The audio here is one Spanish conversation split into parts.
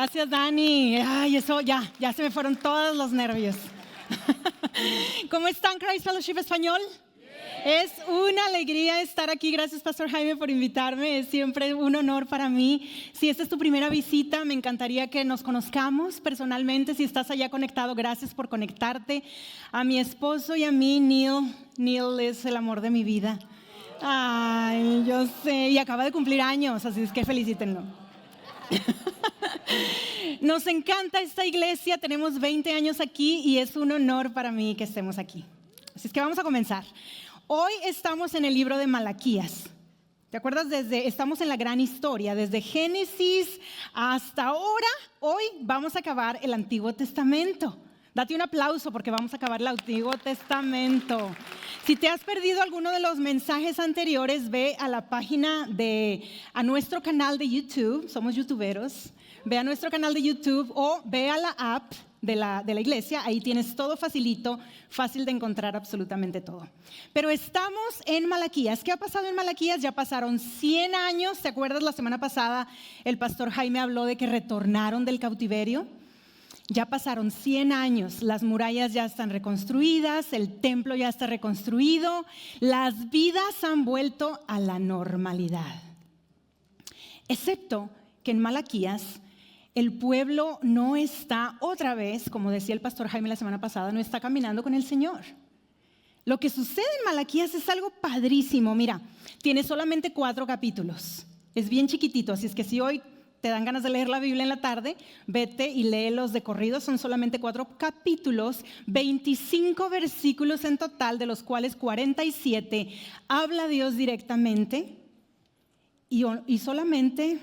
Gracias, Dani. Ay, eso ya se me fueron todos los nervios. ¿Cómo están, Christ Fellowship Español? Es una alegría estar aquí. Gracias, Pastor Jaime, por invitarme. Es siempre un honor para mí. Si esta es tu primera visita, me encantaría que nos conozcamos personalmente. Si estás allá conectado, gracias por conectarte. A mi esposo y a mí, Neil. Neil es el amor de mi vida. Ay, yo sé. Y acaba de cumplir años, así es que felicítenlo. Nos encanta esta iglesia. Tenemos 20 años aquí y es un honor para mí que estemos aquí. Así es que vamos a comenzar. Hoy estamos en el libro de Malaquías. ¿Te acuerdas? Estamos en la gran historia, desde Génesis hasta ahora. Hoy vamos a acabar el Antiguo Testamento. Date un aplauso porque vamos a acabar el Antiguo Testamento. Si te has perdido alguno de los mensajes anteriores, ve a la página a nuestro canal de YouTube. Somos youtuberos. Ve a nuestro canal de YouTube o ve a la app de la iglesia. Ahí tienes todo facilito, fácil de encontrar absolutamente todo. Pero estamos en Malaquías. ¿Qué ha pasado en Malaquías? Ya pasaron 100 años. ¿Te acuerdas? La semana pasada el pastor Jaime habló de que retornaron del cautiverio. Ya pasaron 100 años, las murallas ya están reconstruidas, el templo ya está reconstruido, las vidas han vuelto a la normalidad. Excepto que en Malaquías el pueblo no está otra vez, como decía el pastor Jaime la semana pasada, no está caminando con el Señor. Lo que sucede en Malaquías es algo padrísimo. Mira, tiene solamente 4 capítulos, es bien chiquitito, así es que si hoy te dan ganas de leer la Biblia en la tarde, vete y léelos de corrido. Son solamente 4 capítulos, 25 versículos en total, de los cuales 47 habla Dios directamente y solamente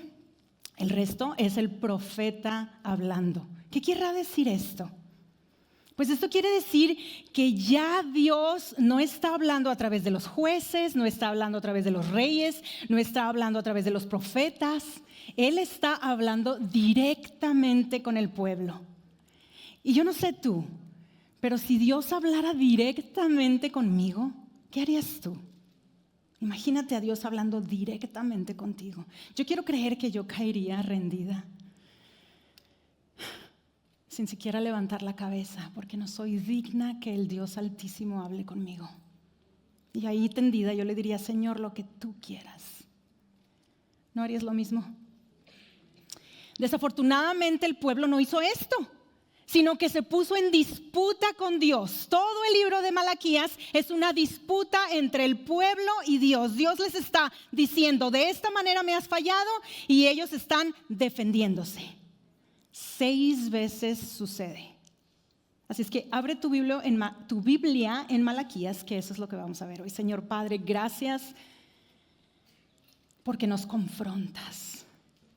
el resto es el profeta hablando. ¿Qué querrá decir esto? Pues esto quiere decir que ya Dios no está hablando a través de los jueces, no está hablando a través de los reyes, no está hablando a través de los profetas. Él está hablando directamente con el pueblo. Y yo no sé tú, pero si Dios hablara directamente conmigo, ¿qué harías tú? Imagínate a Dios hablando directamente contigo. Yo quiero creer que yo caería rendida, sin siquiera levantar la cabeza, porque no soy digna que el Dios Altísimo hable conmigo. Y ahí tendida yo le diría: Señor, lo que tú quieras. ¿No harías lo mismo? Desafortunadamente el pueblo no hizo esto, sino que se puso en disputa con Dios. Todo el libro de Malaquías es una disputa entre el pueblo y Dios. Dios les está diciendo: de esta manera me has fallado, y ellos están defendiéndose. 6 veces sucede. Así es que abre tu Biblia en Malaquías, que eso es lo que vamos a ver hoy. Señor Padre, gracias porque nos confrontas.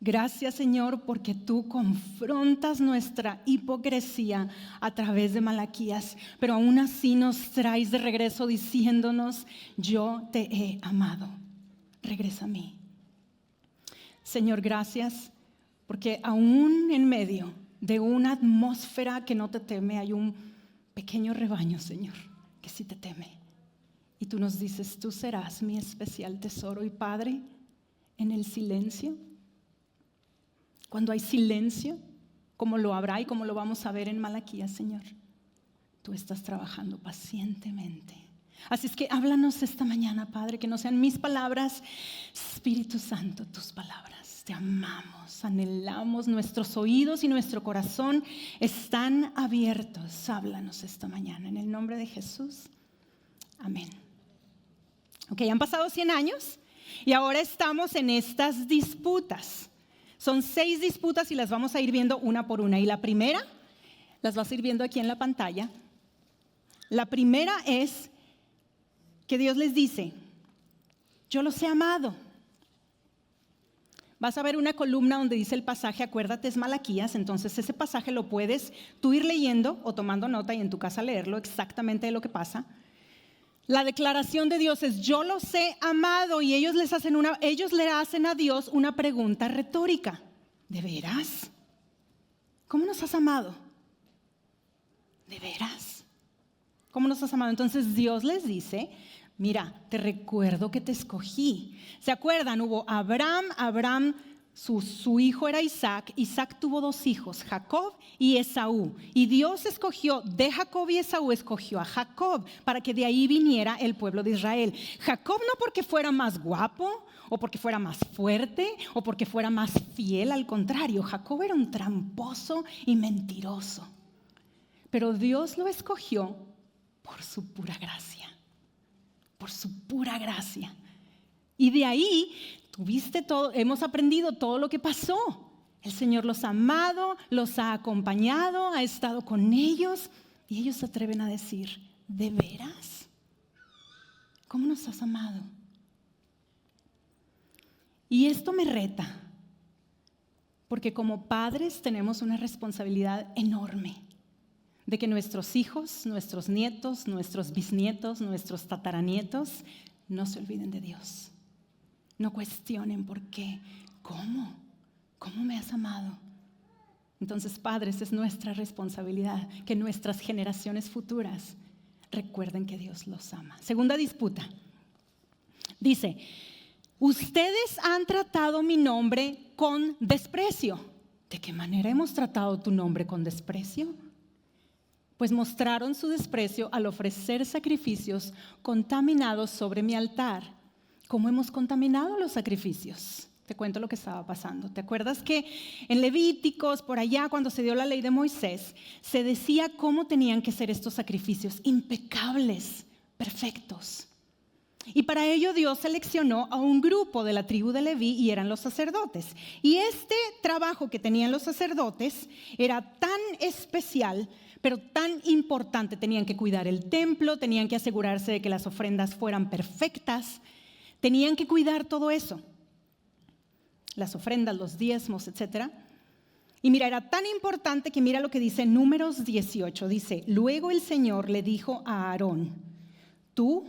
Gracias, Señor, porque tú confrontas nuestra hipocresía a través de Malaquías, pero aún así nos traes de regreso diciéndonos: yo te he amado, regresa a mí. Señor, gracias, porque aún en medio de una atmósfera que no te teme, hay un pequeño rebaño, Señor, que sí te teme. Y tú nos dices: tú serás mi especial tesoro. Y Padre, en el silencio, cuando hay silencio, como lo habrá y como lo vamos a ver en Malaquías, Señor, tú estás trabajando pacientemente. Así es que háblanos esta mañana, Padre, que no sean mis palabras, Espíritu Santo, tus palabras. Te amamos, anhelamos, nuestros oídos y nuestro corazón están abiertos. Háblanos esta mañana en el nombre de Jesús. Amén. Ok, han pasado 100 años y ahora estamos en estas disputas. Son 6 disputas y las vamos a ir viendo una por una. Y la primera, las vas a ir viendo aquí en la pantalla. La primera es que Dios les dice: yo los he amado. Vas a ver una columna donde dice el pasaje, acuérdate, es Malaquías. Entonces ese pasaje lo puedes tú ir leyendo o tomando nota y en tu casa leerlo exactamente de lo que pasa. La declaración de Dios es: yo los he amado, y ellos le hacen a Dios una pregunta retórica. ¿De veras? ¿Cómo nos has amado? ¿De veras? ¿Cómo nos has amado? Entonces Dios les dice: mira, te recuerdo que te escogí. ¿Se acuerdan? Hubo Abraham Su hijo era Isaac. Isaac tuvo 2 hijos, Jacob y Esaú. Y Dios escogió de Jacob y Esaú, escogió a Jacob para que de ahí viniera el pueblo de Israel. Jacob no porque fuera más guapo o porque fuera más fuerte o porque fuera más fiel, al contrario, Jacob era un tramposo y mentiroso. Pero Dios lo escogió por su pura gracia, por su pura gracia. Y de ahí tuviste todo, hemos aprendido todo lo que pasó. El Señor los ha amado, los ha acompañado, ha estado con ellos y ellos se atreven a decir, ¿de veras? ¿Cómo nos has amado? Y esto me reta, porque como padres tenemos una responsabilidad enorme de que nuestros hijos, nuestros nietos, nuestros bisnietos, nuestros tataranietos no se olviden de Dios. No cuestionen por qué, cómo me has amado. Entonces, padres, es nuestra responsabilidad que nuestras generaciones futuras recuerden que Dios los ama. Segunda disputa. Dice, ustedes han tratado mi nombre con desprecio. ¿De qué manera hemos tratado tu nombre con desprecio? Pues mostraron su desprecio al ofrecer sacrificios contaminados sobre mi altar. ¿Cómo hemos contaminado los sacrificios? Te cuento lo que estaba pasando. ¿Te acuerdas que en Levíticos, por allá, cuando se dio la ley de Moisés, se decía cómo tenían que ser estos sacrificios? Impecables, perfectos. Y para ello Dios seleccionó a un grupo de la tribu de Leví y eran los sacerdotes. Y este trabajo que tenían los sacerdotes era tan especial, pero tan importante. Tenían que cuidar el templo, tenían que asegurarse de que las ofrendas fueran perfectas. Tenían que cuidar todo eso, las ofrendas, los diezmos, etc. Y mira, era tan importante que mira lo que dice Números 18. Dice, luego el Señor le dijo a Aarón, tú,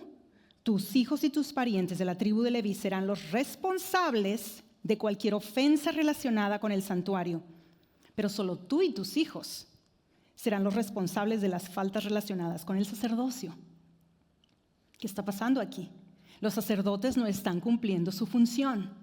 tus hijos y tus parientes de la tribu de Leví serán los responsables de cualquier ofensa relacionada con el santuario. Pero solo tú y tus hijos serán los responsables de las faltas relacionadas con el sacerdocio. ¿Qué está pasando aquí? Los sacerdotes no están cumpliendo su función.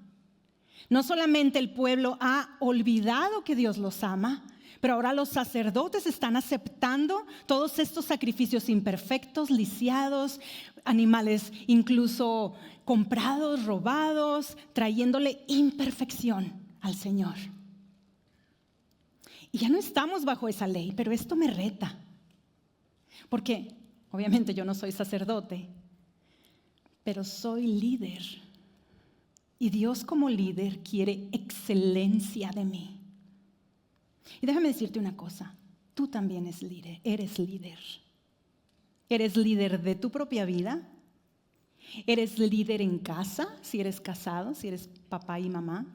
No solamente el pueblo ha olvidado que Dios los ama, pero ahora los sacerdotes están aceptando todos estos sacrificios imperfectos, lisiados, animales incluso comprados, robados, trayéndole imperfección al Señor. Y ya no estamos bajo esa ley, pero esto me reta. Porque obviamente yo no soy sacerdote, pero soy líder. Y Dios como líder quiere excelencia de mí. Y déjame decirte una cosa, tú también eres líder. Eres líder de tu propia vida. Eres líder en casa, si eres casado, si eres papá y mamá.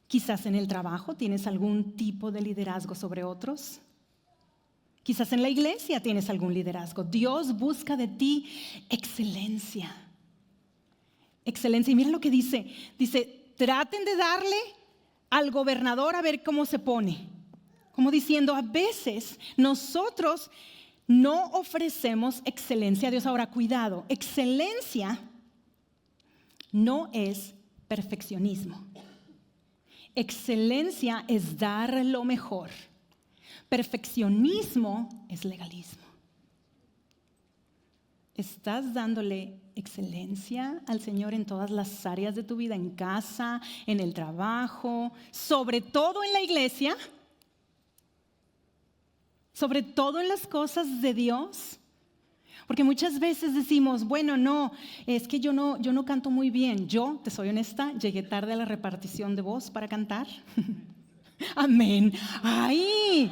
Quizás en el trabajo tienes algún tipo de liderazgo sobre otros. Quizás en la iglesia tienes algún liderazgo. Dios busca de ti excelencia. Excelencia. Y mira lo que dice. Dice, traten de darle al gobernador a ver cómo se pone. Como diciendo, a veces nosotros no ofrecemos excelencia a Dios. Ahora, cuidado, excelencia no es perfeccionismo. Excelencia es dar lo mejor. Perfeccionismo es legalismo. ¿Estás dándole excelencia al Señor en todas las áreas de tu vida, en casa, en el trabajo, sobre todo en la iglesia? Sobre todo en las cosas de Dios. Porque muchas veces decimos, bueno, no, es que yo no canto muy bien. Yo, te soy honesta, llegué tarde a la repartición de voz para cantar. Amén. ¡Ay!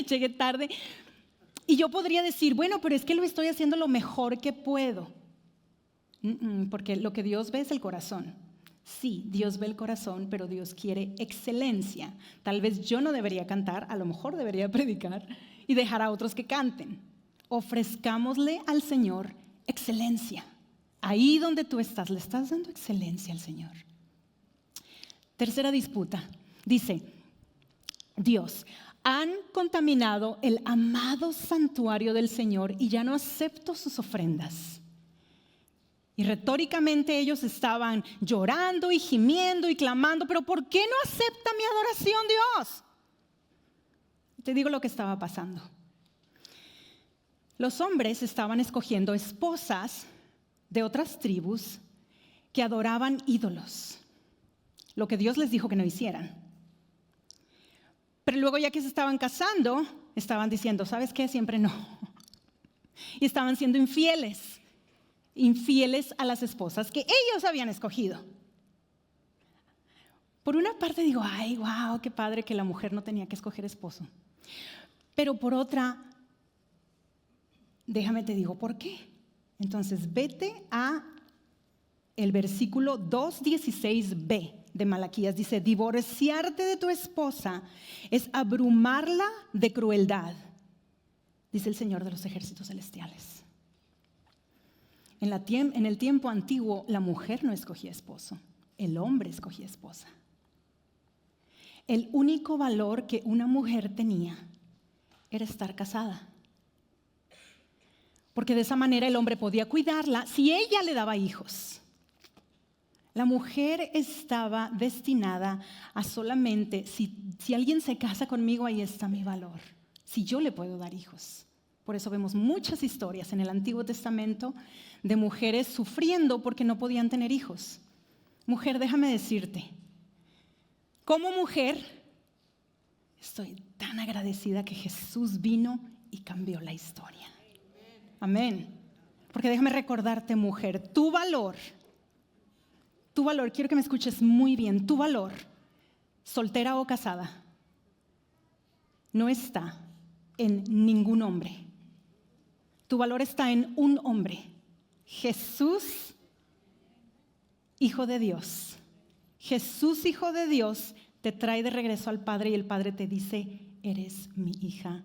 Llegué tarde. Y yo podría decir, bueno, pero es que lo estoy haciendo lo mejor que puedo. Porque lo que Dios ve es el corazón. Sí, Dios ve el corazón, pero Dios quiere excelencia. Tal vez yo no debería cantar, a lo mejor debería predicar y dejar a otros que canten. Ofrezcámosle al Señor excelencia. Ahí donde tú estás, le estás dando excelencia al Señor. Tercera disputa. Dice, Dios, han contaminado el amado santuario del Señor y ya no acepto sus ofrendas. Y retóricamente ellos estaban llorando y gimiendo y clamando, pero ¿por qué no acepta mi adoración, Dios? Te digo lo que estaba pasando. Los hombres estaban escogiendo esposas de otras tribus que adoraban ídolos, lo que Dios les dijo que no hicieran. Pero luego, ya que se estaban casando, estaban diciendo, ¿sabes qué? Siempre no. Y estaban siendo infieles a las esposas que ellos habían escogido. Por una parte digo, ay, wow, qué padre que la mujer no tenía que escoger esposo. Pero por otra, déjame te digo por qué. Entonces, vete a el versículo 2:16b de Malaquías. Dice, divorciarte de tu esposa es abrumarla de crueldad, dice el Señor de los ejércitos celestiales. En el tiempo antiguo, la mujer no escogía esposo, el hombre escogía esposa. El único valor que una mujer tenía era estar casada, porque de esa manera el hombre podía cuidarla si ella le daba hijos. La mujer estaba destinada a solamente, si alguien se casa conmigo, ahí está mi valor, si yo le puedo dar hijos. Por eso vemos muchas historias en el Antiguo Testamento de mujeres sufriendo porque no podían tener hijos. Mujer, déjame decirte, como mujer, estoy tan agradecida que Jesús vino y cambió la historia. Amén. Porque déjame recordarte, mujer, tu valor, quiero que me escuches muy bien, tu valor, soltera o casada, no está en ningún hombre. Tu valor está en un hombre, Jesús, Hijo de Dios. Jesús, Hijo de Dios, te trae de regreso al Padre y el Padre te dice, eres mi hija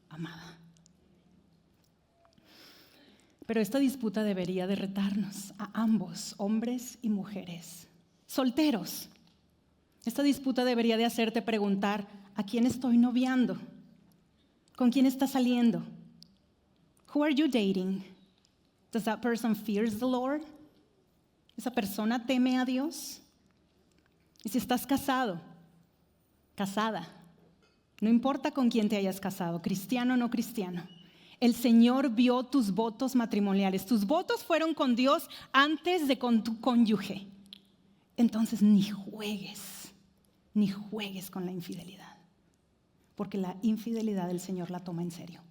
amada. Pero esta disputa debería de retarnos a ambos, hombres y mujeres. Solteros, esta disputa debería de hacerte preguntar, ¿a quién estoy noviando? ¿Con quién estás saliendo? Who are you dating? Does that person fears the Lord? ¿Esa persona teme a Dios? Y si estás casado, casada, no importa con quién te hayas casado, cristiano o no cristiano, el Señor vio tus votos matrimoniales. Tus votos fueron con Dios antes de con tu cónyuge. Entonces ni juegues con la infidelidad, porque la infidelidad el Señor la toma en serio.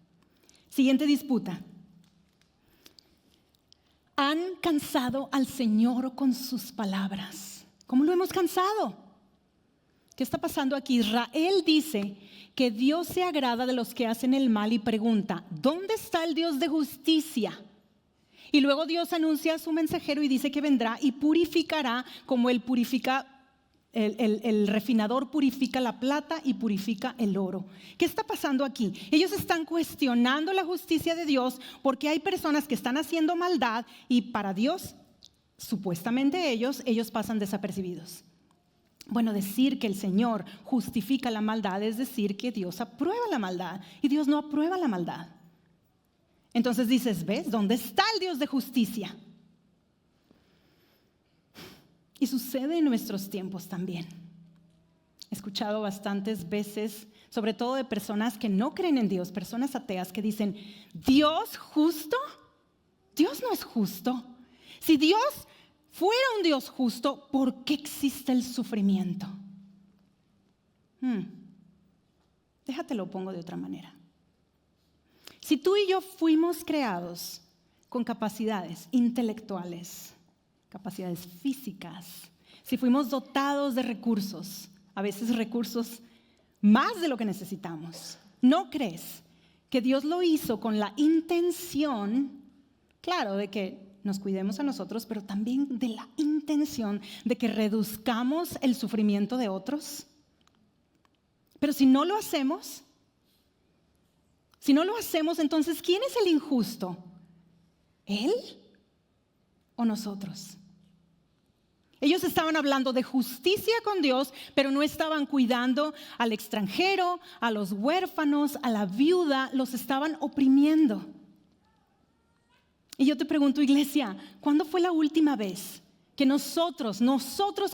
Siguiente disputa. Han cansado al Señor con sus palabras. ¿Cómo lo hemos cansado? ¿Qué está pasando aquí? Israel dice que Dios se agrada de los que hacen el mal y pregunta, ¿dónde está el Dios de justicia? Y luego Dios anuncia a su mensajero y dice que vendrá y purificará como Él purifica. El refinador purifica la plata y purifica el oro. ¿Qué está pasando aquí? Ellos están cuestionando la justicia de Dios porque hay personas que están haciendo maldad y para Dios, supuestamente ellos pasan desapercibidos. Bueno, decir que el Señor justifica la maldad es decir que Dios aprueba la maldad y Dios no aprueba la maldad. Entonces dices, ¿ves? ¿Dónde está el Dios de justicia? Y sucede en nuestros tiempos también. He escuchado bastantes veces, sobre todo de personas que no creen en Dios, personas ateas que dicen, ¿Dios justo? Dios no es justo. Si Dios fuera un Dios justo, ¿por qué existe el sufrimiento? Déjate lo pongo de otra manera. Si tú y yo fuimos creados con capacidades intelectuales, capacidades físicas, si fuimos dotados de recursos, a veces recursos más de lo que necesitamos, ¿no crees que Dios lo hizo con la intención, claro, de que nos cuidemos a nosotros, pero también de la intención de que reduzcamos el sufrimiento de otros? Pero si no lo hacemos, entonces ¿quién es el injusto? ¿Él o nosotros? Ellos estaban hablando de justicia con Dios, pero no estaban cuidando al extranjero, a los huérfanos, a la viuda, los estaban oprimiendo. Y yo te pregunto, iglesia, ¿cuándo fue la última vez que nosotros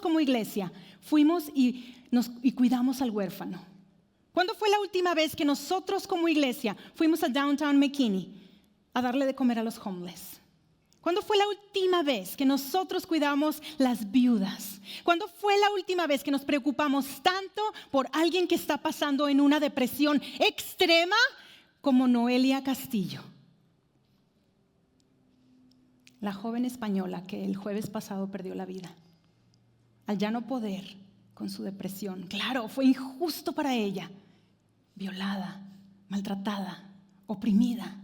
como iglesia, fuimos y cuidamos al huérfano? ¿Cuándo fue la última vez que nosotros como iglesia fuimos a Downtown McKinney a darle de comer a los homeless? ¿Cuándo fue la última vez que nosotros cuidamos las viudas? ¿Cuándo fue la última vez que nos preocupamos tanto por alguien que está pasando en una depresión extrema como Noelia Castillo? La joven española que el jueves pasado perdió la vida al ya no poder con su depresión. Claro, fue injusto para ella, violada, maltratada, oprimida.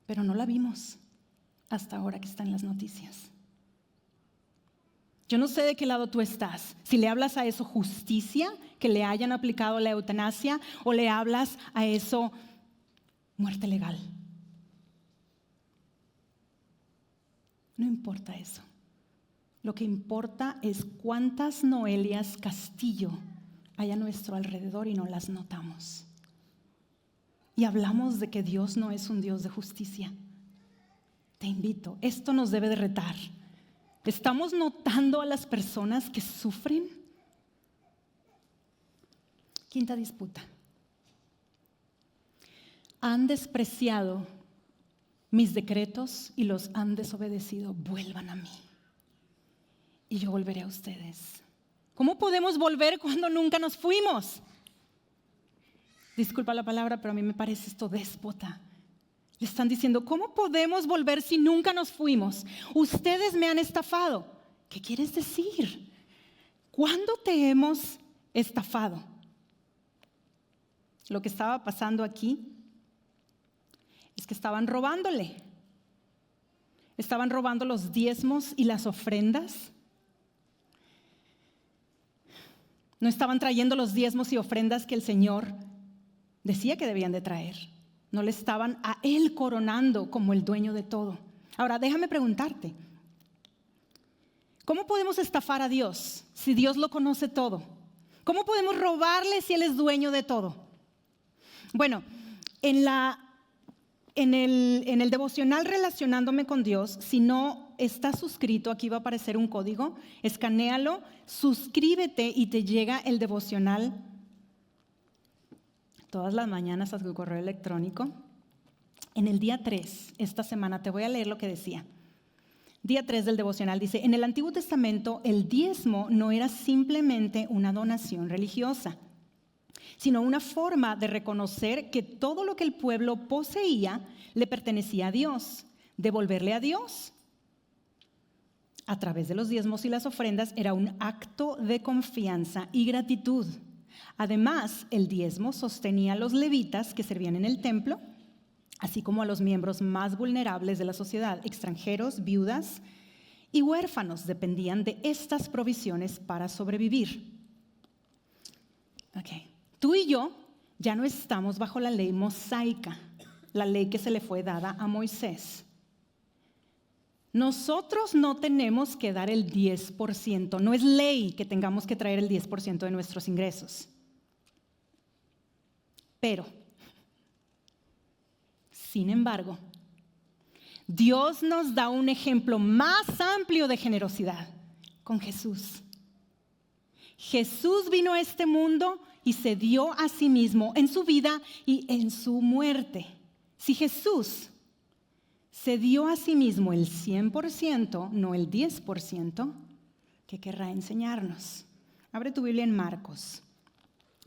Pero no la vimos hasta ahora que está en las noticias. Yo no sé de qué lado tú estás. Si le hablas a eso justicia, que le hayan aplicado la eutanasia, o le hablas a eso muerte legal. No importa eso. Lo que importa es cuántas Noelias Castillo hay a nuestro alrededor y no las notamos. Y hablamos de que Dios no es un Dios de justicia. Te invito, esto nos debe de retar. ¿Estamos notando a las personas que sufren? Quinta disputa. Han despreciado mis decretos y los han desobedecido. Vuelvan a mí y yo volveré a ustedes. ¿Cómo podemos volver cuando nunca nos fuimos? Disculpa la palabra, pero a mí me parece esto déspota. Le están diciendo, ¿cómo podemos volver si nunca nos fuimos? Ustedes me han estafado. ¿Qué quieres decir? ¿Cuándo te hemos estafado? Lo que estaba pasando aquí es que estaban robándole. Estaban robando los diezmos y las ofrendas. No estaban trayendo los diezmos y ofrendas que el Señor decía que debían de traer. No le estaban a Él coronando como el dueño de todo. Ahora, déjame preguntarte, ¿cómo podemos estafar a Dios si Dios lo conoce todo? ¿Cómo podemos robarle si Él es dueño de todo? Bueno, en el devocional Relacionándome con Dios, si no estás suscrito, aquí va a aparecer un código, escanéalo, suscríbete y te llega el devocional todas las mañanas a tu correo electrónico. En el día 3, esta semana, te voy a leer lo que decía. Día 3 del devocional dice, en el Antiguo Testamento el diezmo no era simplemente una donación religiosa, sino una forma de reconocer que todo lo que el pueblo poseía le pertenecía a Dios, devolverle a Dios. A través de los diezmos y las ofrendas era un acto de confianza y gratitud. Además, el diezmo sostenía a los levitas que servían en el templo, así como a los miembros más vulnerables de la sociedad, extranjeros, viudas y huérfanos, dependían de estas provisiones para sobrevivir. Tú y yo ya no estamos bajo la ley mosaica, la ley que se le fue dada a Moisés. Nosotros no tenemos que dar el 10%, no es ley que tengamos que traer el 10% de nuestros ingresos. Pero, sin embargo, Dios nos da un ejemplo más amplio de generosidad con Jesús. Jesús vino a este mundo y se dio a sí mismo en su vida y en su muerte. Si Jesús se dio a sí mismo el 100%, no el 10%, ¿qué querrá enseñarnos? Abre tu Biblia en Marcos.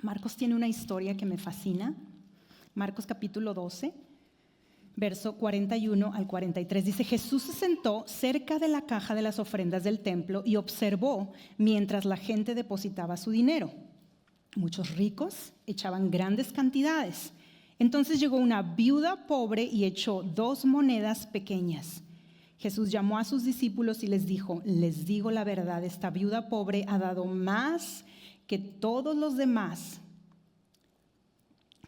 Marcos tiene una historia que me fascina. Marcos capítulo 12, verso 41 al 43. Dice, Jesús se sentó cerca de la caja de las ofrendas del templo y observó mientras la gente depositaba su dinero. Muchos ricos echaban grandes cantidades. Entonces llegó una viuda pobre y echó 2 monedas pequeñas. Jesús llamó a sus discípulos y les dijo, les digo la verdad, esta viuda pobre ha dado más que todos los demás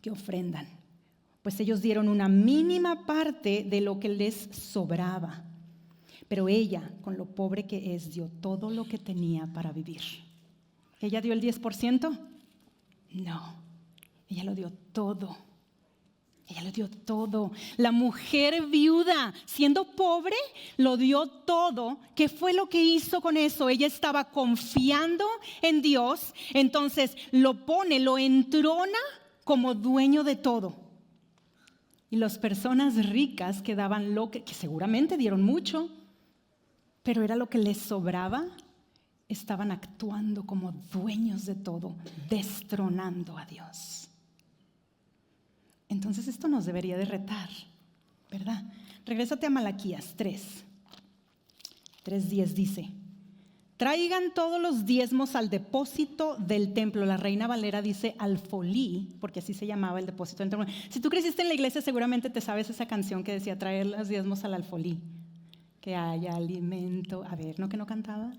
que ofrendan, pues ellos dieron una mínima parte de lo que les sobraba, pero ella, con lo pobre que es, dio todo lo que tenía para vivir. ¿Ella dio el 10%? No, ella lo dio todo. Ella lo dio todo. La mujer viuda, siendo pobre, lo dio todo. ¿Qué fue lo que hizo con eso? Ella estaba confiando en Dios, entonces lo entrona como dueño de todo. Y las personas ricas que daban que seguramente dieron mucho, pero era lo que les sobraba, estaban actuando como dueños de todo, destronando a Dios. Entonces esto nos debería de retar, ¿verdad? Regrésate a Malaquías 3:10 dice: traigan todos los diezmos al depósito del templo. La Reina Valera dice alfolí, porque así se llamaba el depósito del templo. Si tú creciste en la iglesia, seguramente te sabes esa canción que decía traer los diezmos al alfolí. Que haya alimento. A ver, ¿no que no cantaba?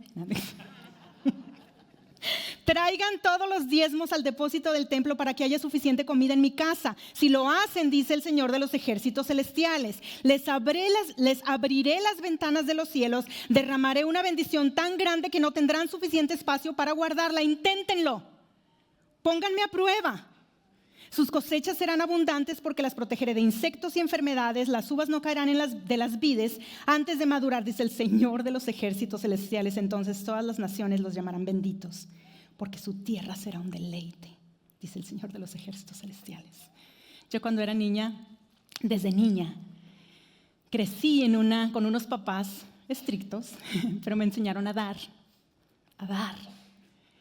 Traigan todos los diezmos al depósito del templo para que haya suficiente comida en mi casa. Si lo hacen, dice el Señor de los ejércitos celestiales, les abriré las ventanas de los cielos, derramaré una bendición tan grande que no tendrán suficiente espacio para guardarla. Inténtenlo, pónganme a prueba. Sus cosechas serán abundantes porque las protegeré de insectos y enfermedades. Las uvas no caerán de las vides antes de madurar, dice el Señor de los ejércitos celestiales. Entonces todas las naciones los llamarán benditos, porque su tierra será un deleite, dice el Señor de los ejércitos celestiales. Yo cuando era niña, desde niña, crecí con unos papás estrictos, pero me enseñaron a dar.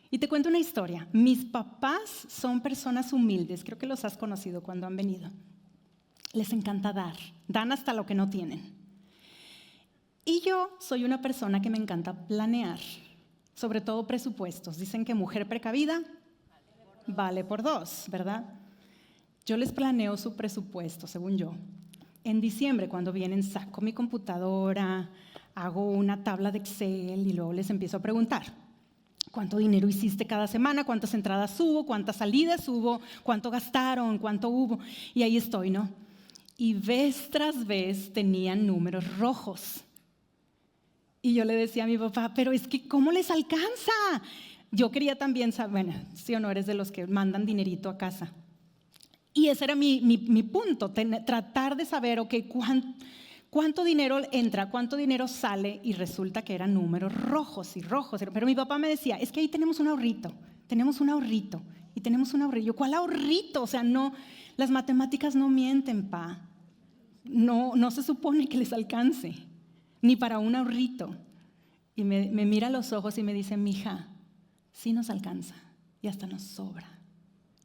Y te cuento una historia. Mis papás son personas humildes, creo que los has conocido cuando han venido. Les encanta dar, dan hasta lo que no tienen. Y yo soy una persona que me encanta planear, sobre todo presupuestos. Dicen que mujer precavida vale por dos, ¿verdad? Yo les planeo su presupuesto, según yo. En diciembre, cuando vienen, saco mi computadora, hago una tabla de Excel y luego les empiezo a preguntar: ¿cuánto dinero hiciste cada semana? ¿Cuántas entradas hubo? ¿Cuántas salidas hubo? ¿Cuánto gastaron? ¿Cuánto hubo? Y ahí estoy, ¿no? Y vez tras vez tenían números rojos. Y yo le decía a mi papá, pero es que ¿cómo les alcanza? Yo quería también saber, bueno, sí o no, eres de los que mandan dinerito a casa. Y ese era mi punto, tratar de saber, ok, ¿cuánto dinero entra? ¿Cuánto dinero sale? Y resulta que eran números rojos y rojos. Pero mi papá me decía, es que ahí tenemos un ahorrito y tenemos un ahorrito. Yo, ¿cuál ahorrito? O sea, no, las matemáticas no mienten, pa. No se supone que les alcance, ni para un ahorrito. Y me mira a los ojos y me dice, mija, sí nos alcanza y hasta nos sobra,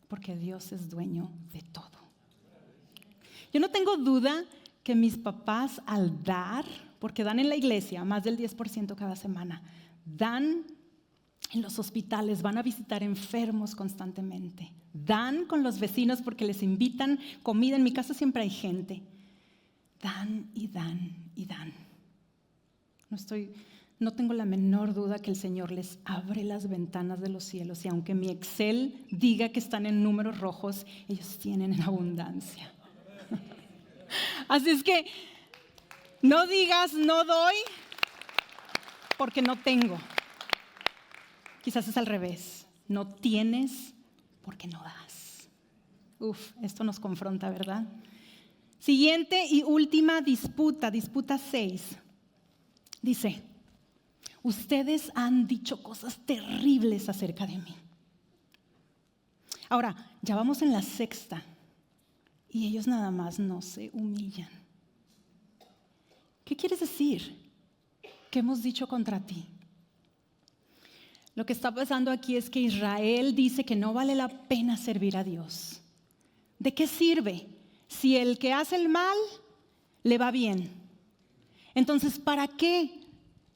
porque Dios es dueño de todo. Yo no tengo duda que mis papás al dar, porque dan en la iglesia más del 10% cada semana, dan en los hospitales, van a visitar enfermos constantemente, dan con los vecinos porque les invitan comida. En mi casa siempre hay gente. Dan y dan y dan. No tengo la menor duda que el Señor les abre las ventanas de los cielos, y aunque mi Excel diga que están en números rojos, ellos tienen en abundancia. Así es que no digas no doy porque no tengo. Quizás es al revés. No tienes porque no das. Esto nos confronta, ¿verdad? Siguiente y última disputa 6. Dice: ustedes han dicho cosas terribles acerca de mí. Ahora, ya vamos en la 6ª. Y ellos nada más no se humillan. ¿Qué quieres decir? ¿Qué hemos dicho contra ti? Lo que está pasando aquí es que Israel dice que no vale la pena servir a Dios. ¿De qué sirve si el que hace el mal le va bien? Entonces, ¿para qué?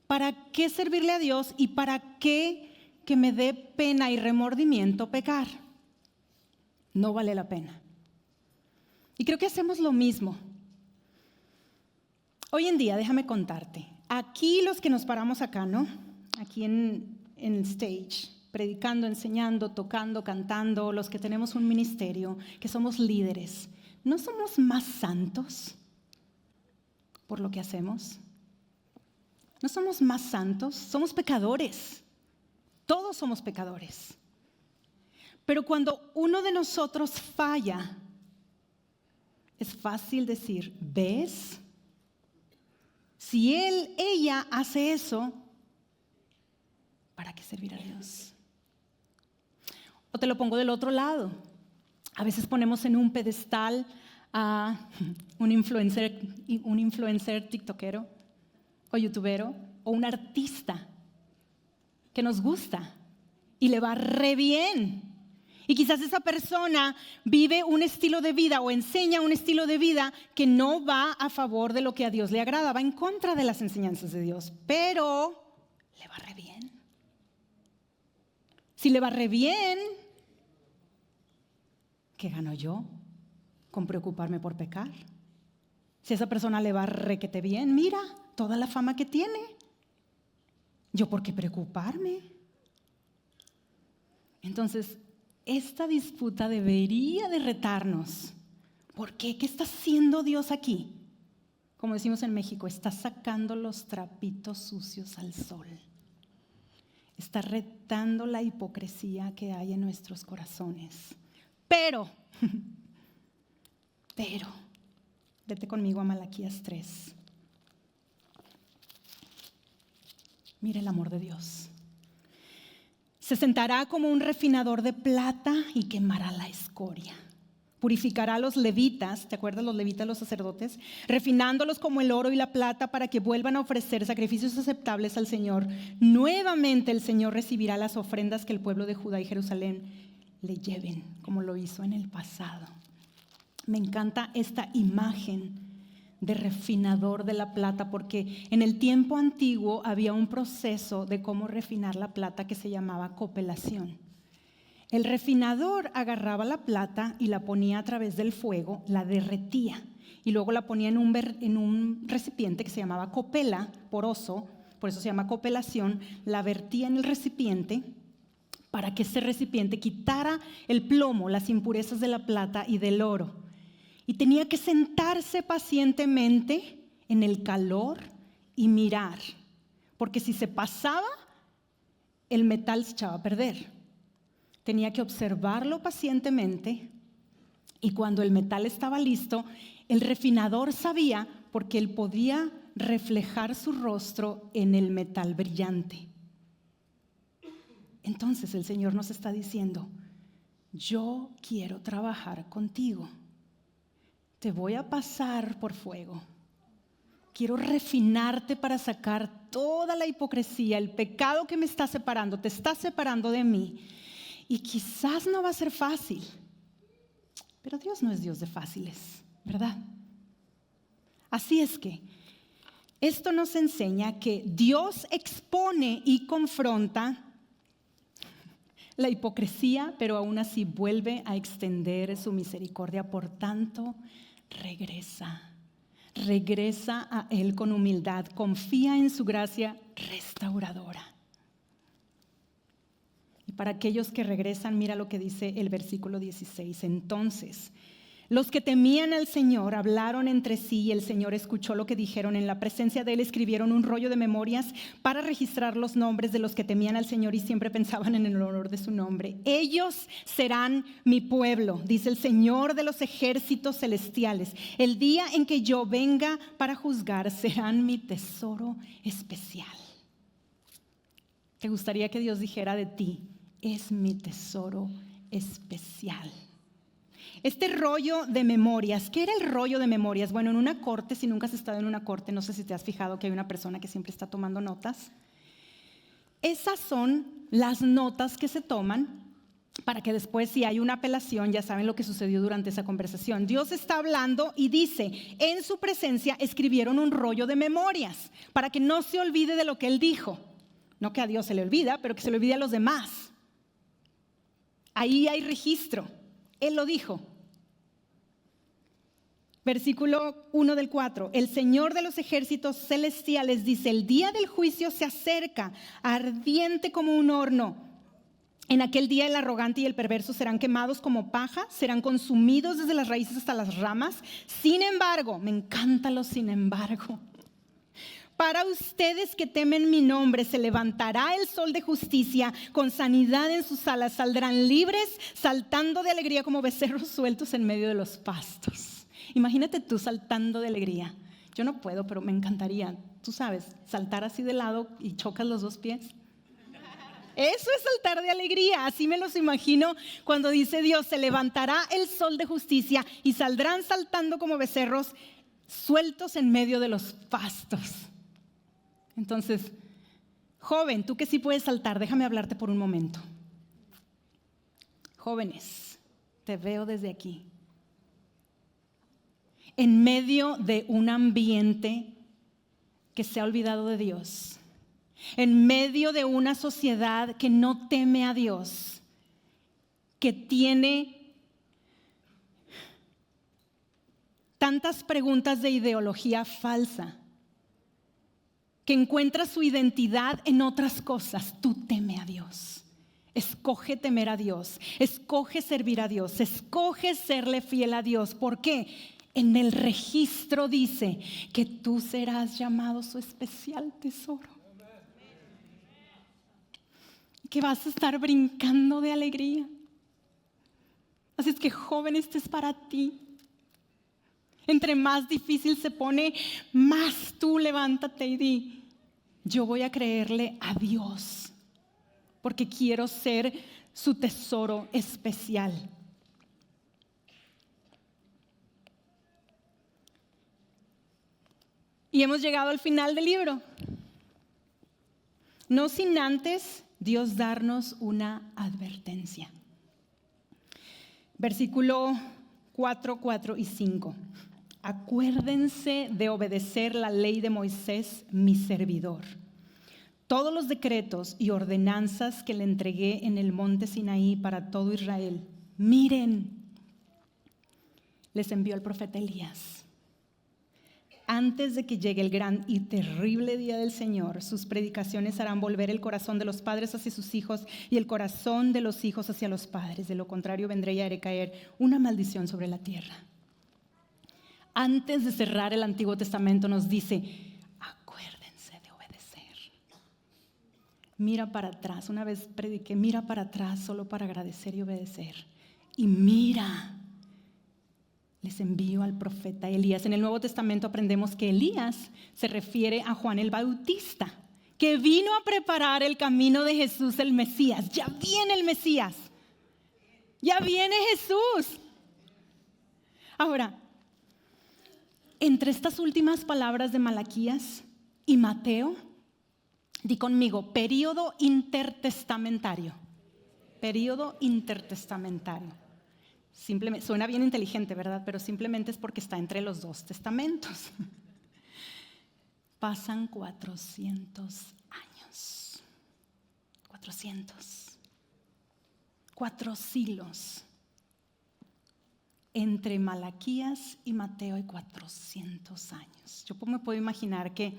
¿Para qué servirle a Dios y para qué que me dé pena y remordimiento pecar? No vale la pena. Y creo que hacemos lo mismo. Hoy en día, déjame contarte, aquí los que nos paramos acá, ¿no? Aquí en stage, predicando, enseñando, tocando, cantando, los que tenemos un ministerio, que somos líderes, ¿no somos más santos por lo que hacemos? ¿No somos más santos? Somos pecadores. Todos somos pecadores. Pero cuando uno de nosotros falla, es fácil decir, ¿ves? Si ella hace eso, ¿para qué servir a Dios? O te lo pongo del otro lado. A veces ponemos en un pedestal a un influencer tiktokero o youtubero o un artista que nos gusta y le va re bien. Y quizás esa persona vive un estilo de vida o enseña un estilo de vida que no va a favor de lo que a Dios le agrada, va en contra de las enseñanzas de Dios, pero le va re bien. Si le va re bien, ¿qué gano yo con preocuparme por pecar? Si a esa persona le va requete bien, mira toda la fama que tiene. ¿Yo por qué preocuparme? Entonces, esta disputa debería de retarnos. ¿Por qué? ¿Qué está haciendo Dios aquí? Como decimos en México, está sacando los trapitos sucios al sol. Está retando la hipocresía que hay en nuestros corazones. Pero, vete conmigo a Malaquías 3. Mira el amor de Dios. Se sentará como un refinador de plata y quemará la escoria. Purificará a los levitas, ¿te acuerdas los levitas, los sacerdotes? Refinándolos como el oro y la plata para que vuelvan a ofrecer sacrificios aceptables al Señor. Nuevamente el Señor recibirá las ofrendas que el pueblo de Judá y Jerusalén le lleven, como lo hizo en el pasado. Me encanta esta imagen de refinador de la plata, porque en el tiempo antiguo había un proceso de cómo refinar la plata que se llamaba copelación. El refinador agarraba la plata y la ponía a través del fuego, la derretía y luego la ponía en un recipiente que se llamaba copela, poroso, por eso se llama copelación, la vertía en el recipiente para que ese recipiente quitara el plomo, las impurezas de la plata y del oro. Y tenía que sentarse pacientemente en el calor y mirar, porque si se pasaba, el metal se echaba a perder. Tenía que observarlo pacientemente y cuando el metal estaba listo, el refinador sabía porque él podía reflejar su rostro en el metal brillante. Entonces el Señor nos está diciendo, yo quiero trabajar contigo. Te voy a pasar por fuego. Quiero refinarte para sacar toda la hipocresía, el pecado que me está separando, te está separando de mí. Y quizás no va a ser fácil, pero Dios no es Dios de fáciles, ¿verdad? Así es que esto nos enseña que Dios expone y confronta la hipocresía, pero aún así vuelve a extender su misericordia. Por tanto, regresa a Él con humildad, confía en su gracia restauradora. Y para aquellos que regresan, mira lo que dice el versículo 16. Entonces, los que temían al Señor hablaron entre sí y el Señor escuchó lo que dijeron. En la presencia de Él escribieron un rollo de memorias para registrar los nombres de los que temían al Señor y siempre pensaban en el honor de su nombre. Ellos serán mi pueblo, dice el Señor de los ejércitos celestiales. El día en que yo venga para juzgar serán mi tesoro especial. ¿Te gustaría que Dios dijera de ti? Es mi tesoro especial. Este rollo de memorias, ¿qué era el rollo de memorias? Bueno, en una corte, si nunca has estado en una corte, no sé si te has fijado que hay una persona que siempre está tomando notas. Esas son las notas que se toman para que después, si hay una apelación, ya saben lo que sucedió durante esa conversación. Dios está hablando y dice, en su presencia escribieron un rollo de memorias para que no se olvide de lo que Él dijo. No que a Dios se le olvida, pero que se le olvide a los demás. Ahí hay registro. Él lo dijo. Versículo 1 del 4. El Señor de los ejércitos celestiales dice, el día del juicio se acerca, ardiente como un horno. En aquel día el arrogante y el perverso serán quemados como paja, serán consumidos desde las raíces hasta las ramas. Sin embargo, me encanta lo sin embargo. Para ustedes que temen mi nombre, se levantará el sol de justicia, con sanidad en sus alas, saldrán libres, saltando de alegría como becerros sueltos en medio de los pastos. Imagínate tú saltando de alegría. Yo no puedo, pero me encantaría. Tú sabes, saltar así de lado y chocas los dos pies. Eso es saltar de alegría. Así me los imagino cuando dice Dios: se levantará el sol de justicia y saldrán saltando como becerros sueltos en medio de los pastos. Entonces, joven, tú que sí puedes saltar, déjame hablarte por un momento. Jóvenes, te veo desde aquí. En medio de un ambiente que se ha olvidado de Dios, en medio de una sociedad que no teme a Dios, que tiene tantas preguntas de ideología falsa, que encuentra su identidad en otras cosas, tú teme a Dios. Escoge temer a Dios, escoge servir a Dios, escoge serle fiel a Dios. ¿Por qué? En el registro dice que tú serás llamado su especial tesoro. Que vas a estar brincando de alegría. Así es que, joven, este es para ti. Entre más difícil se pone, más tú levántate y di: yo voy a creerle a Dios, porque quiero ser su tesoro especial. Y hemos llegado al final del libro. No sin antes Dios darnos una advertencia. Versículo 4, 4 y 5. Acuérdense de obedecer la ley de Moisés, mi servidor. Todos los decretos y ordenanzas que le entregué en el monte Sinaí para todo Israel. Miren, les envió el profeta Elías. Antes de que llegue el gran y terrible día del Señor, sus predicaciones harán volver el corazón de los padres hacia sus hijos y el corazón de los hijos hacia los padres. De lo contrario, vendré y haré caer una maldición sobre la tierra. Antes de cerrar el Antiguo Testamento nos dice: acuérdense de obedecer. Mira para atrás. Una vez prediqué: mira para atrás solo para agradecer y obedecer. Y mira, les envío al profeta Elías. En el Nuevo Testamento aprendemos que Elías se refiere a Juan el Bautista, que vino a preparar el camino de Jesús, el Mesías. Ya viene el Mesías. Ya viene Jesús. Ahora, entre estas últimas palabras de Malaquías y Mateo, di conmigo: período intertestamentario. Período intertestamentario. Simplemente, suena bien inteligente, ¿verdad? Pero simplemente es porque está entre los dos testamentos. Pasan 400 años. 400. 4 siglos. Entre Malaquías y Mateo hay 400 años. Yo me puedo imaginar que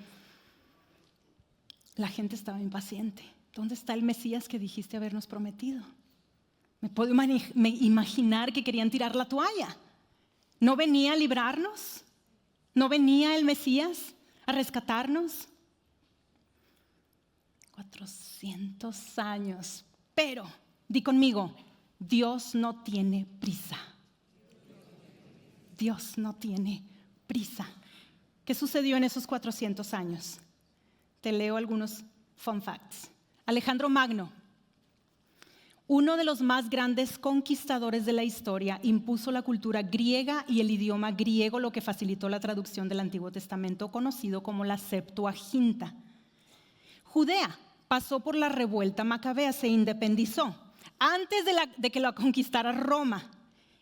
la gente estaba impaciente. ¿Dónde está el Mesías que dijiste habernos prometido? Me puedo imaginar que querían tirar la toalla. ¿No venía a librarnos? ¿No venía el Mesías a rescatarnos? 400 años. Pero, di conmigo: Dios no tiene prisa. Dios no tiene prisa. ¿Qué sucedió en esos 400 años? Te leo algunos fun facts. Alejandro Magno, uno de los más grandes conquistadores de la historia, impuso la cultura griega y el idioma griego, lo que facilitó la traducción del Antiguo Testamento, conocido como la Septuaginta. Judea pasó por la revuelta macabea, se independizó antes de que la conquistara Roma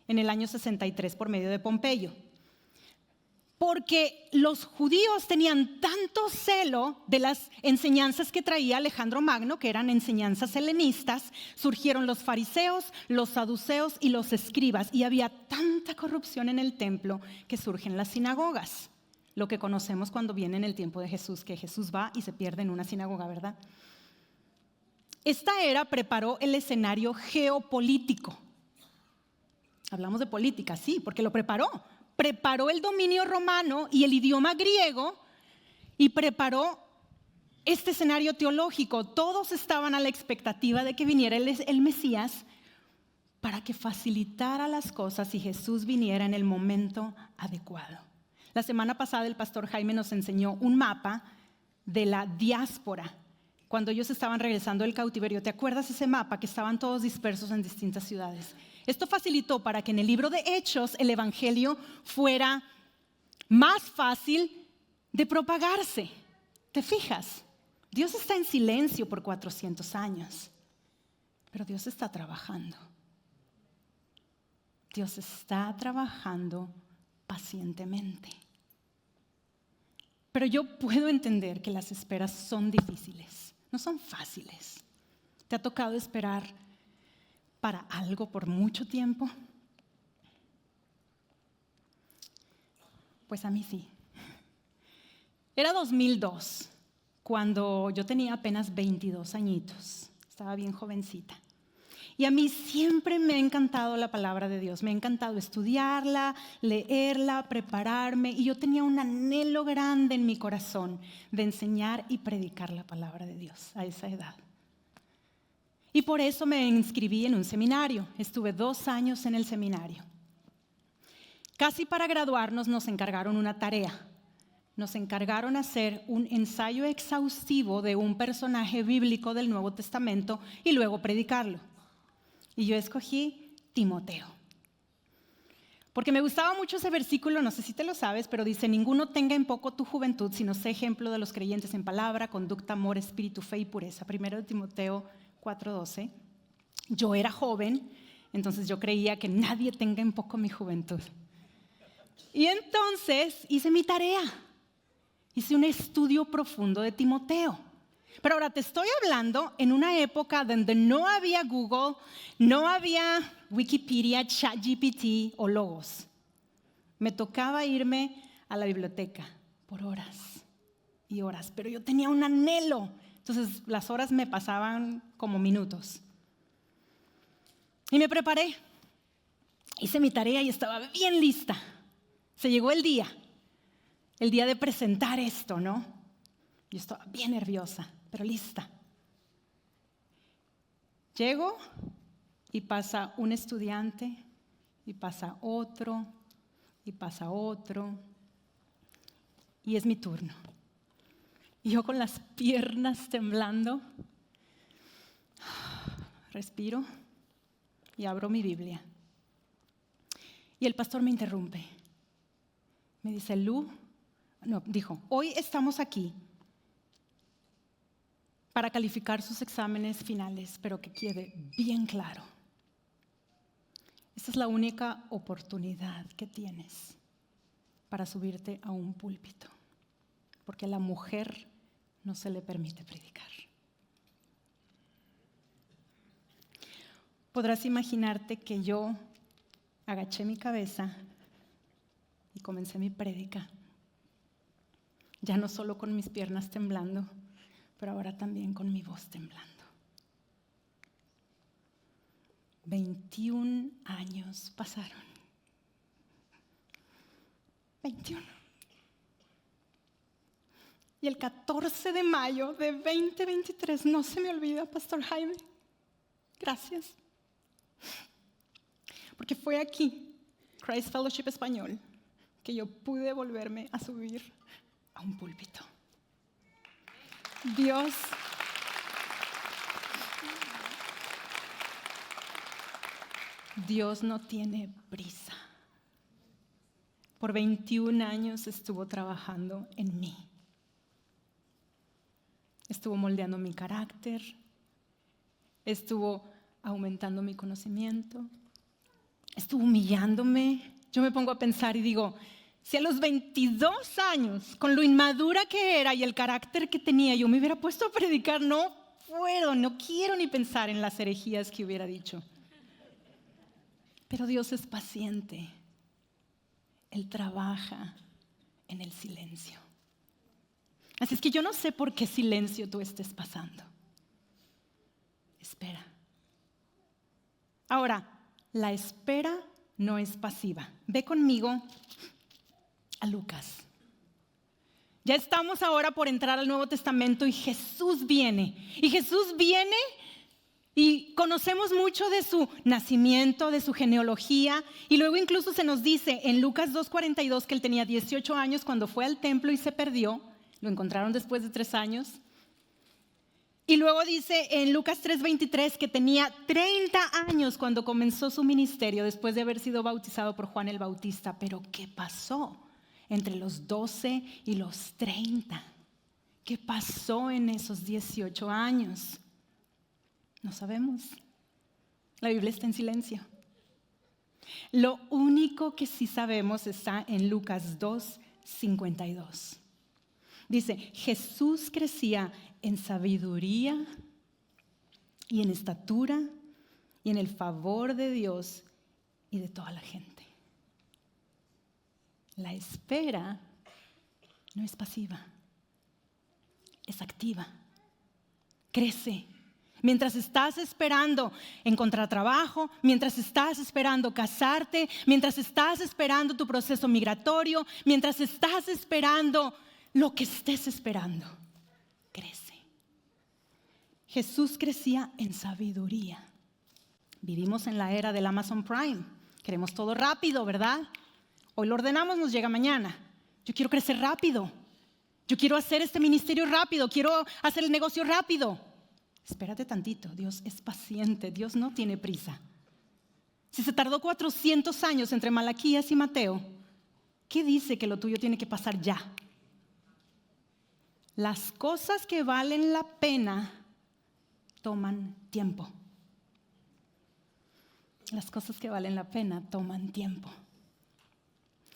en el año 63 por medio de Pompeyo. Porque los judíos tenían tanto celo de las enseñanzas que traía Alejandro Magno, que eran enseñanzas helenistas, surgieron los fariseos, los saduceos y los escribas. Y había tanta corrupción en el templo que surgen las sinagogas. Lo que conocemos cuando viene en el tiempo de Jesús, que Jesús va y se pierde en una sinagoga, ¿verdad? Esta era preparó el escenario geopolítico. Hablamos de política, sí, porque lo preparó. Preparó el dominio romano y el idioma griego y preparó este escenario teológico. Todos estaban a la expectativa de que viniera el Mesías para que facilitara las cosas y Jesús viniera en el momento adecuado. La semana pasada el pastor Jaime nos enseñó un mapa de la diáspora cuando ellos estaban regresando del cautiverio. ¿Te acuerdas ese mapa que estaban todos dispersos en distintas ciudades? Esto facilitó para que en el libro de Hechos el evangelio fuera más fácil de propagarse. ¿Te fijas? Dios está en silencio por 400 años, pero Dios está trabajando. Dios está trabajando pacientemente. Pero yo puedo entender que las esperas son difíciles, no son fáciles. ¿Te ha tocado esperar para algo por mucho tiempo? Pues a mí sí. Era 2002, cuando yo tenía apenas 22 añitos. Estaba bien jovencita. Y a mí siempre me ha encantado la palabra de Dios. Me ha encantado estudiarla, leerla, prepararme. Y yo tenía un anhelo grande en mi corazón de enseñar y predicar la palabra de Dios a esa edad. Y por eso me inscribí en un seminario. Estuve 2 años en el seminario. Casi para graduarnos nos encargaron una tarea. Nos encargaron hacer un ensayo exhaustivo de un personaje bíblico del Nuevo Testamento y luego predicarlo. Y yo escogí Timoteo. Porque me gustaba mucho ese versículo, no sé si te lo sabes, pero dice: ninguno tenga en poco tu juventud, sino sé ejemplo de los creyentes en palabra, conducta, amor, espíritu, fe y pureza. 1 Timoteo 4:12. Yo era joven, entonces yo creía que nadie tenga en poco mi juventud. Y entonces hice mi tarea. Hice un estudio profundo de Timoteo. Pero ahora te estoy hablando en una época donde no había Google, no había Wikipedia, ChatGPT o Logos. Me tocaba irme a la biblioteca por horas y horas, pero yo tenía un anhelo. Entonces las horas me pasaban como minutos. Y me preparé. Hice mi tarea y estaba bien lista. Se llegó el día de presentar esto, ¿no? Yo estaba bien nerviosa, pero lista. Llego y pasa un estudiante, y pasa otro, y pasa otro, y es mi turno. Y yo con las piernas temblando, respiro y abro mi Biblia. Y el pastor me interrumpe. Me dice: dijo, hoy estamos aquí para calificar sus exámenes finales, pero que quede bien claro. Esta es la única oportunidad que tienes para subirte a un púlpito, porque a la mujer no se le permite predicar. Podrás imaginarte que yo agaché mi cabeza y comencé mi prédica, ya no solo con mis piernas temblando, pero ahora también con mi voz temblando. 21 años pasaron. 21. Y el 14 de mayo de 2023, no se me olvida, Pastor Jaime, gracias. Porque fue aquí, Christ Fellowship Español, que yo pude volverme a subir a un púlpito. Dios no tiene prisa. Por 21 años estuvo trabajando en mí. Estuvo moldeando mi carácter, estuvo aumentando mi conocimiento, estuvo humillándome. Yo me pongo a pensar y digo, si a los 22 años, con lo inmadura que era y el carácter que tenía, yo me hubiera puesto a predicar, no quiero ni pensar en las herejías que hubiera dicho. Pero Dios es paciente. Él trabaja en el silencio. Así es que yo no sé por qué silencio tú estés pasando. Espera. Ahora, la espera no es pasiva. Ve conmigo a Lucas. Ya estamos ahora por entrar al Nuevo Testamento y Jesús viene. Y Jesús viene Y conocemos mucho de su nacimiento, de su genealogía, y luego incluso se nos dice en Lucas 2:42 que él tenía 18 años cuando fue al templo y se perdió. Lo encontraron después de 3 años. Y luego dice en Lucas 3:23 que tenía 30 años cuando comenzó su ministerio después de haber sido bautizado por Juan el Bautista. Pero ¿qué pasó entre los 12 y los 30? ¿Qué pasó en esos 18 años? No sabemos. La Biblia está en silencio. Lo único que sí sabemos está en Lucas 2:52. Dice, Jesús crecía en sabiduría y en estatura y en el favor de Dios y de toda la gente. La espera no es pasiva, es activa. Crece. Mientras estás esperando encontrar trabajo, mientras estás esperando casarte, mientras estás esperando tu proceso migratorio, mientras estás esperando lo que estés esperando, crece. Jesús crecía en sabiduría. Vivimos en la era del Amazon Prime. Queremos todo rápido, ¿verdad? Hoy lo ordenamos, nos llega mañana. Yo quiero crecer rápido. Yo quiero hacer este ministerio rápido. Quiero hacer el negocio rápido. Espérate tantito. Dios es paciente. Dios no tiene prisa. Si se tardó 400 años entre Malaquías y Mateo, ¿qué dice que lo tuyo tiene que pasar ya? Las cosas que valen la pena toman tiempo. Las cosas que valen la pena toman tiempo.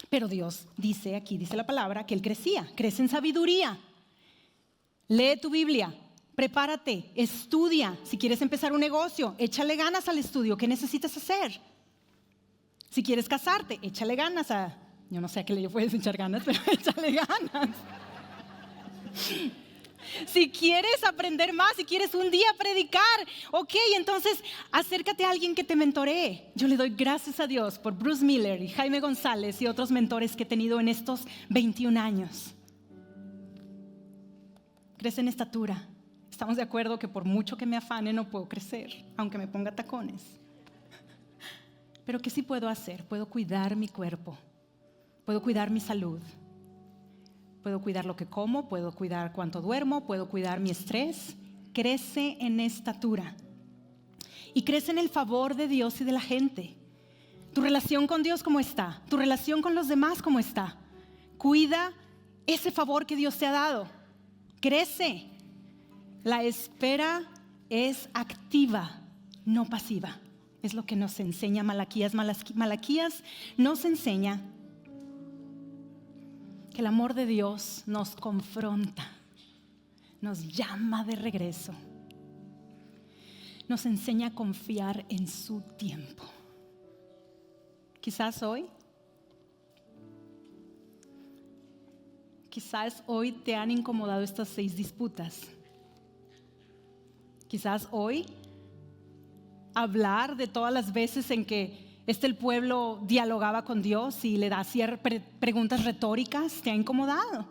Pero Dios dice, aquí dice la palabra, que Él crecía, crece en sabiduría. Lee tu Biblia, prepárate, estudia. Si quieres empezar un negocio, échale ganas al estudio. ¿Qué necesitas hacer? Si quieres casarte, échale ganas yo no sé a qué le puedes echar ganas, pero échale ganas. Si quieres aprender más, si quieres un día predicar, ok, entonces acércate a alguien que te mentoree. Yo le doy gracias a Dios por Bruce Miller y Jaime González y otros mentores que he tenido en estos 21 años. Crece en estatura. Estamos de acuerdo que por mucho que me afane no puedo crecer, aunque me ponga tacones. Pero ¿qué sí puedo hacer? Puedo cuidar mi cuerpo, puedo cuidar mi salud. Puedo cuidar lo que como, puedo cuidar cuánto duermo, puedo cuidar mi estrés. Crece en estatura. Y crece en el favor de Dios y de la gente. Tu relación con Dios, ¿cómo está? Tu relación con los demás, ¿cómo está? Cuida ese favor que Dios te ha dado. Crece. La espera es activa, no pasiva. Es lo que nos enseña Malaquías. Malaquías nos enseña que el amor de Dios nos confronta, nos llama de regreso, nos enseña a confiar en su tiempo. Quizás hoy te han incomodado estas 6 disputas. Quizás hoy hablar de todas las veces en que el pueblo dialogaba con Dios y le hacía preguntas retóricas, te ha incomodado.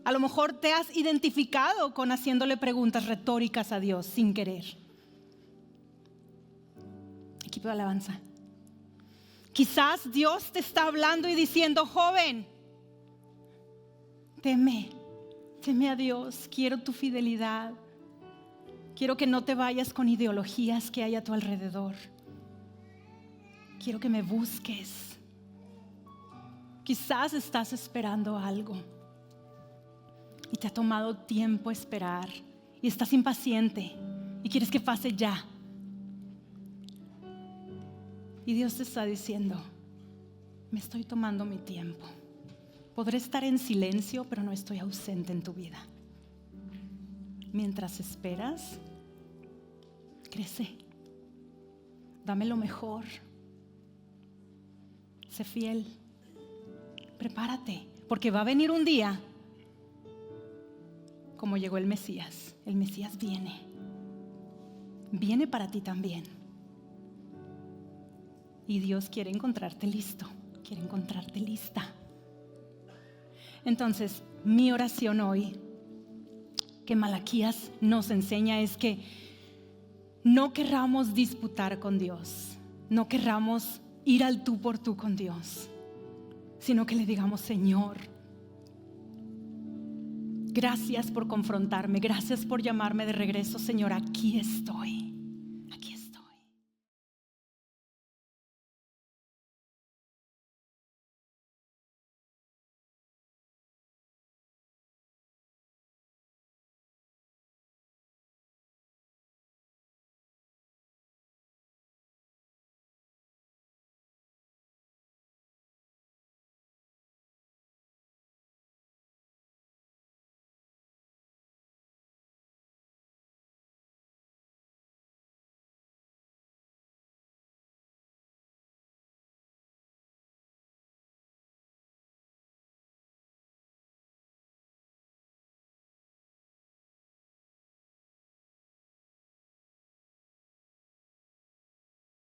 A lo mejor te has identificado con haciéndole preguntas retóricas a Dios sin querer. Equipo de alabanza. Quizás Dios te está hablando y diciendo, joven, teme a Dios, quiero tu fidelidad. Quiero que no te vayas con ideologías que hay a tu alrededor. Quiero que me busques. Quizás estás esperando algo y te ha tomado tiempo esperar y estás impaciente y quieres que pase ya. Y Dios te está diciendo, me estoy tomando mi tiempo. Podré estar en silencio, pero no estoy ausente en tu vida. Mientras esperas, crece. Dame lo mejor. Sé fiel, prepárate, porque va a venir un día como llegó el Mesías. El Mesías viene para ti también. Y Dios quiere encontrarte listo, quiere encontrarte lista. Entonces, mi oración hoy, que Malaquías nos enseña, es que no querramos disputar con Dios, no querramos ir al tú por tú con Dios, sino que le digamos: Señor, gracias por confrontarme, gracias por llamarme de regreso, Señor, aquí estoy.